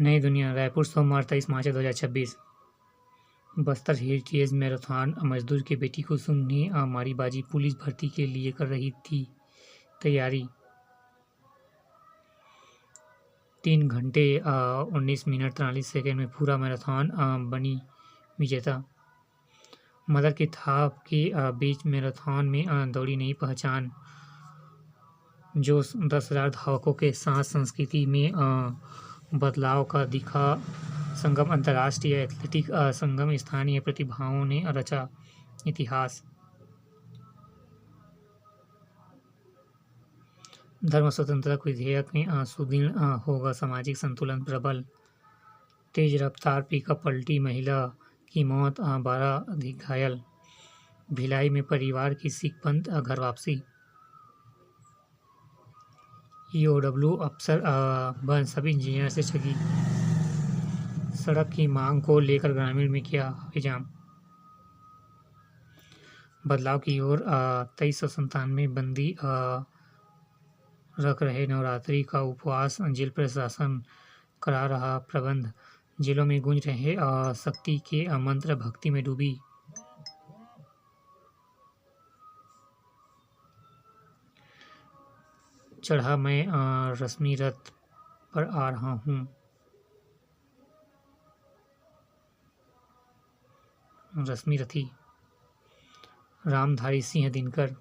नई दुनिया रायपुर सोमवार 23 मार्च 2026। बस्तर हेरिटेज मैराथन मजदूर की बेटी कुसुम ने मारी बाजी, पुलिस भर्ती के लिए कर रही थी तैयारी। 3 घंटे 19 मिनट 43 सेकेंड में पूरा मैराथन बनी विजेता। मदर की थाप के बीच मैराथन में दौड़ी नई पहचान, जो 10,000 धावकों के साथ संस्कृति में बदलाव का दिखा संगम। अंतर्राष्ट्रीय एथलेटिक संगम, स्थानीय प्रतिभाओं ने रचा इतिहास। धर्म स्वतंत्रता विधेयक में सुदृढ़ होगा सामाजिक संतुलन प्रबल। तेज रफ्तार पिकअप पलटी, महिला की मौत, 12 अधिक घायल। भिलाई में परिवार की सिख पंथ घर वापसी। ईओडब्ल्यू अफसर बन सभी इंजीनियर से ठगी। सड़क की मांग को लेकर ग्रामीण में किया हंगामा। बदलाव की ओर 2397 बंदी रख रहे नवरात्रि का उपवास, जेल प्रशासन करा रहा प्रबंध। जेलों में गूंज रहे शक्ति के मंत्र, भक्ति में डूबी। चढ़ा मैं रश्मि रथ पर आ रहा हूँ। रश्मि रथी रामधारी सिंह दिनकर।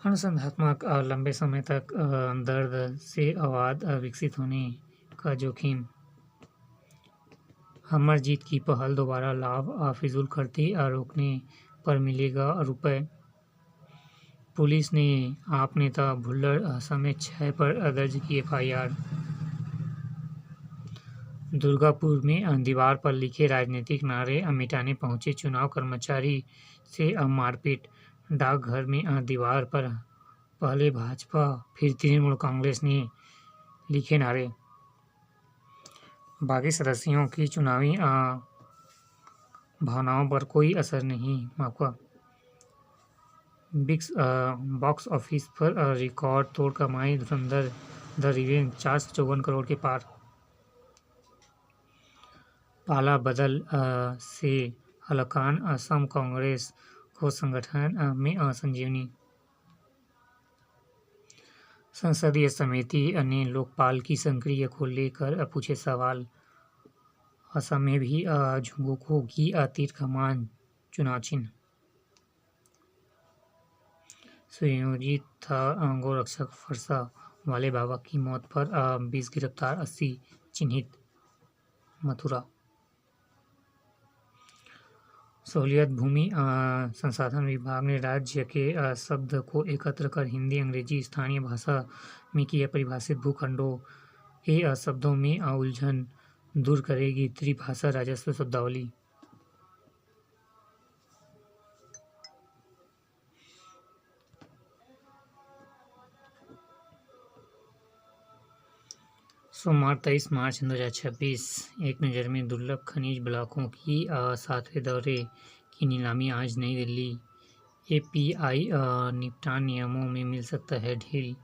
अनुसंधात्मक लंबे समय तक दर्द से आवाज विकसित होने का जोखिम। अमरजीत की पहल, दोबारा लाभ फिजूल खर्ची रोकने पर मिलेगा रुपए। पुलिस ने आप नेता भुल्लर समेत 6 पर दर्ज की FIR। दुर्गापुर में दीवार पर लिखे राजनीतिक नारे मिटाने पहुंचे चुनाव कर्मचारी से मारपीट। डाकघर में दीवार पर पहले भाजपा फिर तृणमूल कांग्रेस ने लिखे नारे। बाकी सदस्यों की चुनावी भावनाओं पर कोई असर नहीं। मौका बॉक्स ऑफिस पर रिकॉर्ड तोड़ कमाई, धुरंधर द रिवेंज 454 करोड़ के पार। पाला बदल से हलकान, असम कांग्रेस को संगठन में संजीवनी। संसदीय समिति ने लोकपाल की सक्रिय को लेकर पूछे सवाल। असम में भी झुंझुनू की तीर कमान चुनाव चिन्ह। सुनियोजित था गोरक्षक, फरसा वाले बाबा की मौत पर 20 गिरफ्तार, 80 चिन्हित। मथुरा सहूलियत भूमि संसाधन विभाग ने राज्य के शब्द को एकत्र कर हिंदी, अंग्रेजी, स्थानीय भाषा में किया परिभाषित। भूखंडों के शब्दों में उलझन दूर करेगी त्रिभाषा राजस्व शब्दावली। सोमवार 23 मार्च 2026। एक नज़र में दुर्लभ खनिज ब्लॉकों की 7वें दौरे की नीलामी आज नई दिल्ली। API निपटान नियमों में मिल सकता है ढील।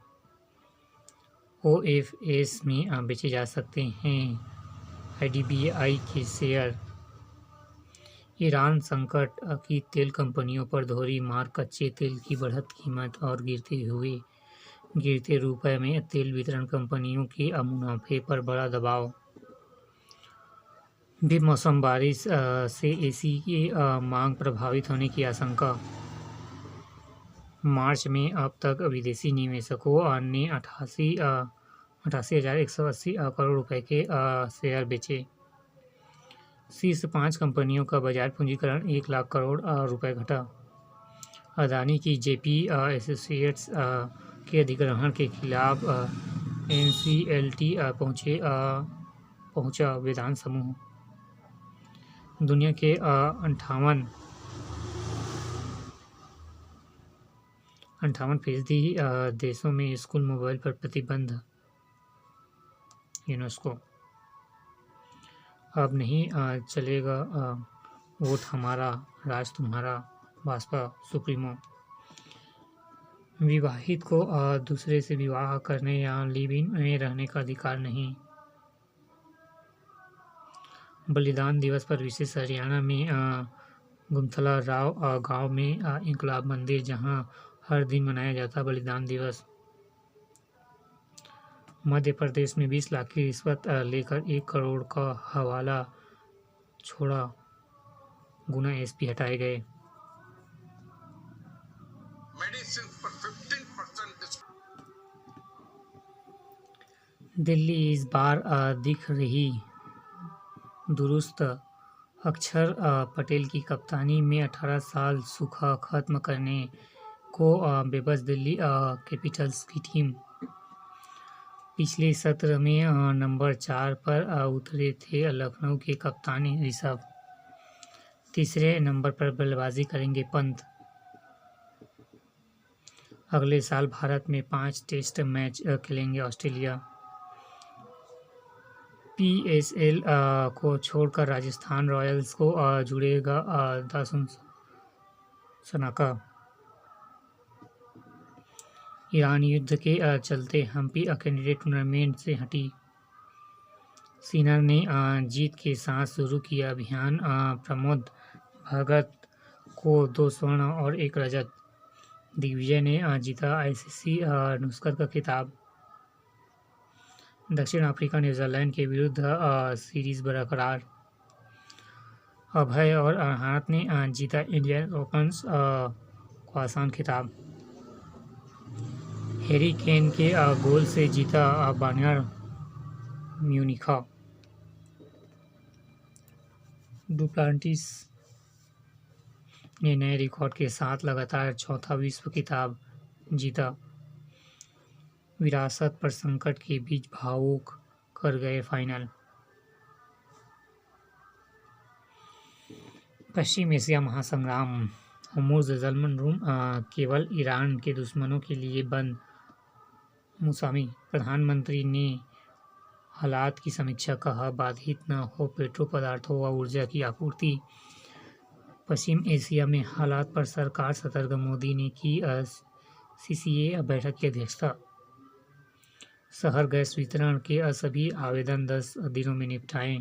OFS में बेचे जा सकते हैं IDBI के शेयर। ईरान संकट की तेल कंपनियों पर दोहरी मार, कच्चे तेल की बढ़त कीमत और गिरते रुपए में तेल वितरण कंपनियों के मुनाफे पर बड़ा दबाव। बेमौसम बारिश से AC की मांग प्रभावित होने की आशंका। मार्च में अब तक विदेशी निवेशकों ने 88,180 करोड़ रुपए के शेयर बेचे। शीर्ष 5 कंपनियों का बाजार पूंजीकरण 1 लाख करोड़ रुपए घटा। अदानी की JP एसोसिएट्स के अधिग्रहण के खिलाफ NCLT पहुंचा विधान समूह। दुनिया के 58% देशों में स्कूल मोबाइल पर प्रतिबंध। यूनेस्को अब नहीं चलेगा वोट हमारा, राज तुम्हारा, भाजपा सुप्रीमो। विवाहित को दूसरे से विवाह करने या लिव इन में रहने का अधिकार नहीं। बलिदान दिवस पर विशेष हरियाणा में गुमथला राव गांव में इंकलाब मंदिर जहां हर दिन मनाया जाता बलिदान दिवस। मध्य प्रदेश में 20 लाख की रिश्वत लेकर 1 करोड़ का हवाला छोड़ा, गुना एसपी हटाए गए। दिल्ली इस बार दिख रही दुरुस्त। अक्षर पटेल की कप्तानी में 18 साल सूखा खत्म करने को बेबस दिल्ली कैपिटल्स की टीम। पिछले सत्र में नंबर 4 पर उतरे थे लखनऊ के कप्तान ऋषभ। तीसरे नंबर पर बल्लेबाजी करेंगे पंत। अगले साल भारत में 5 टेस्ट मैच खेलेंगे ऑस्ट्रेलिया। पीएसएल को छोड़कर राजस्थान रॉयल्स को जुड़ेगा दासुन सनाका। ईरान युद्ध के चलते हम्पी कैंडिडेट टूर्नामेंट से हटी। सिन्हा ने जीत के साथ शुरू किया अभियान। प्रमोद भगत को 2 स्वर्ण और 1 रजत। दिग्विजय ने जीता आईसीसी नुस्खर का खिताब। दक्षिण अफ्रीका न्यूजीलैंड के विरुद्ध सीरीज बरकरार। अभय और अरहात ने जीता इंडियन ओपन को आसान खिताब। हैरी केन के गोल से जीता बायर्न म्यूनिख। डुप्लांटिस ने नए रिकॉर्ड के साथ लगातार 4था विश्व खिताब जीता। विरासत पर संकट के बीच भावुक कर गए फाइनल। पश्चिम एशिया महासंग्राम। होर्मुज़ जलमन रूम केवल ईरान के दुश्मनों के लिए बंद। मुसामी। प्रधानमंत्री ने हालात की समीक्षा, कहा बाधित न हो पेट्रो पदार्थों व ऊर्जा की आपूर्ति। पश्चिम एशिया में हालात पर सरकार सतर्क। मोदी ने की सीसीए बैठक की अध्यक्षता। शहर गैस वितरण के सभी आवेदन 10 दिनों में निपटाए।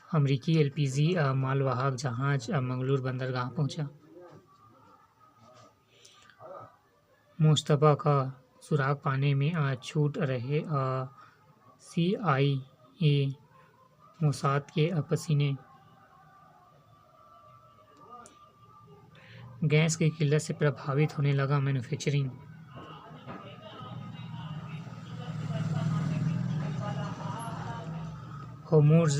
अमेरिकी एलपीजी मालवाहक जहाज मंगलुरु बंदरगाह पहुंचा। मुश्तबा का सुराग पाने में छूट रहे CIA मोसाद के पसीने। गैस की किल्लत से प्रभावित होने लगा मैन्युफैक्चरिंग। होर्मुज़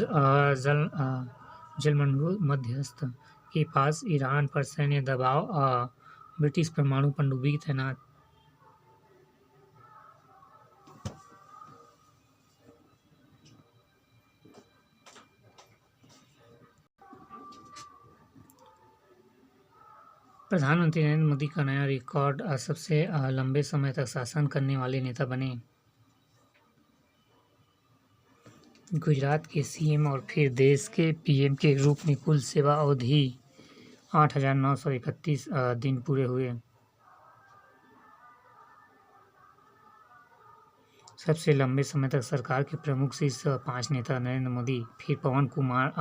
जलमंडल मध्यस्थ के पास ईरान पर सैन्य दबाव। ब्रिटिश परमाणु पनडुब्बी तैनात। प्रधानमंत्री नरेंद्र मोदी का नया रिकॉर्ड। सबसे लंबे समय तक शासन करने वाले नेता बने। गुजरात के सीएम और फिर देश के पीएम के रूप में कुल सेवा अवधि 8,931 दिन पूरे हुए। सबसे लंबे समय तक सरकार के प्रमुख शीर्ष 5 नेता नरेंद्र मोदी, फिर पवन कुमार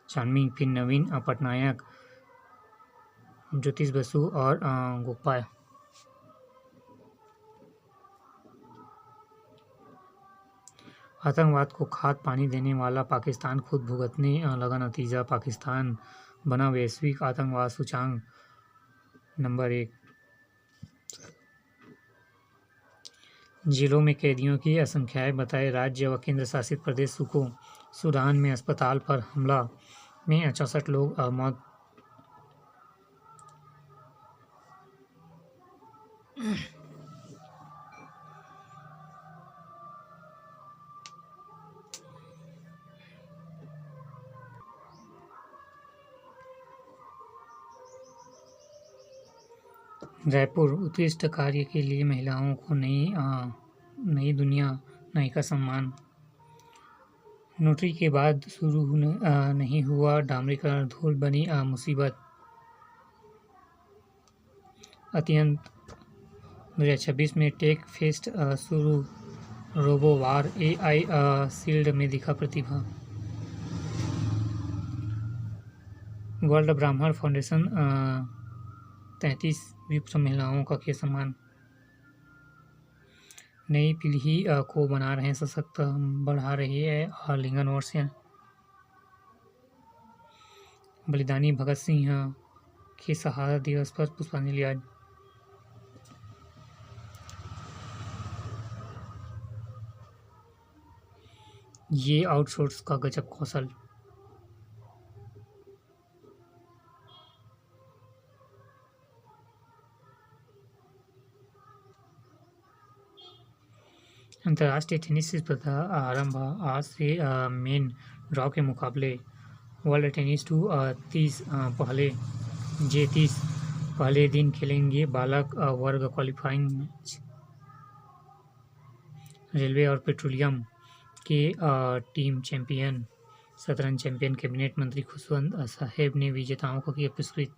चामलिंग, फिर नवीन पटनायक, ज्योतिष बसु और गोपाल। आतंकवाद को खाद पानी देने वाला पाकिस्तान खुद भुगतने लगा। नतीजा पाकिस्तान बना वैश्विक आतंकवाद सूचांक नंबर 1। जेलों में कैदियों की संख्याएं बताए राज्य व केंद्र शासित प्रदेश सुको। सूडान में अस्पताल पर हमला में 64 लोग मौत। रायपुर। उत्कृष्ट कार्य के लिए महिलाओं को नई दुनिया नई का सम्मान। नोटरी के बाद शुरू नहीं हुआ डामरीकरण, धूल बनी मुसीबत। अत्यंत 2026 में टेक फेस्ट शुरू, रोबोवार AI शील्ड में दिखा प्रतिभा। वर्ल्ड ब्राह्मण फाउंडेशन 33 विप्र महिलाओं का किया सम्मान। नई पीढ़ी को बना रहे हैं सशक्त, बढ़ा रही है लिंगन वर्षन। बलिदानी भगत सिंह के शहादत दिवस पर पुष्पांजलि आज। ये आउटसोर्स का गजब कौशल। अंतर्राष्ट्रीय टेनिस स्पर्धा आरंभ आज से मेन ड्रॉ के मुकाबले। वर्ल्ड टेनिस टू 30 पहले दिन खेलेंगे बालक वर्ग क्वालिफाइंग मैच। रेलवे और पेट्रोलियम के टीम चैंपियन, शतरंज चैंपियन कैबिनेट मंत्री खुशवंत साहेब ने विजेताओं को किया पुरस्कृत।